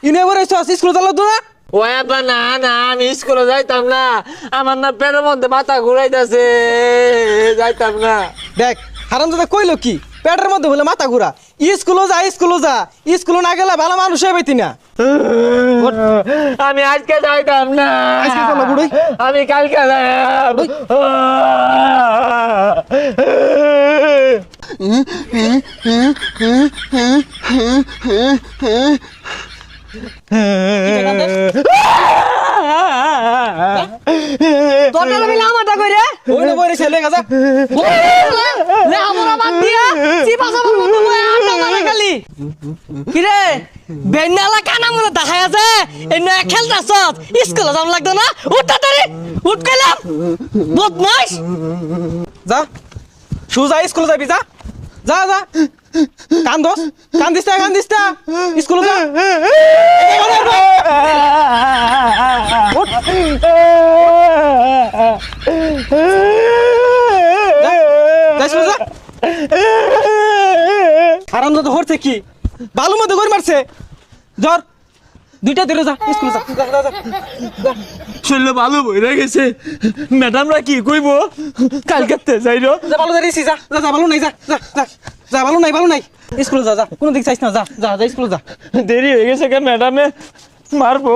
ইউনিভার school চালাও তো না ও আব্বা না না আমি স্কুলে যাইতাম না আমার না পেটের মধ্যে মাথা ঘুরাইতেছে যাইতাম না দেখ হারামজাদা কইলো কি পেটের মধ্যে হলে মাথা ঘুরা স্কুলে যা স্কুলে না গেলে ভালো মানুষ হয়ে পাইতি না আমি আজকে যাইতাম না আজকে চলো বুড়ি আমি কালকে যাইতাম তোটা মিলা আমাটা কইরে ওই না বইরে ছেলে গাজা লে আমরা বাদ দিয়া চিপা চাপার মতো বয়ে আড্ডা মারা খালি কিরে বেন্নালা কানা মনে দেখাই আছে এনে খেলতাছস স্কুলে যাম লাগতো না উঠ তাড়াতাড়ি উঠ কইলাম বদমাইশ যা সুজা স্কুলে যাবি যা যা যা কান্দিস না স্কুলে যা আরাম তো হচ্ছে কি বালু মধ্যে করে মারছে জ্বর দুইটা ধরে যা স্কুলে যা শরীরে ভালো বইরা গেছে ম্যাডামরা কি কইব কালকে যাইরো যা ভালো যাইছি যা যা ভালো নাই যা যা যা যা ভালো নাই স্কুলে যা কোনো দিক চাইছ না যা যা যা স্কুলে যা দেরি হয়ে গেছে কে ম্যাডামে মারবো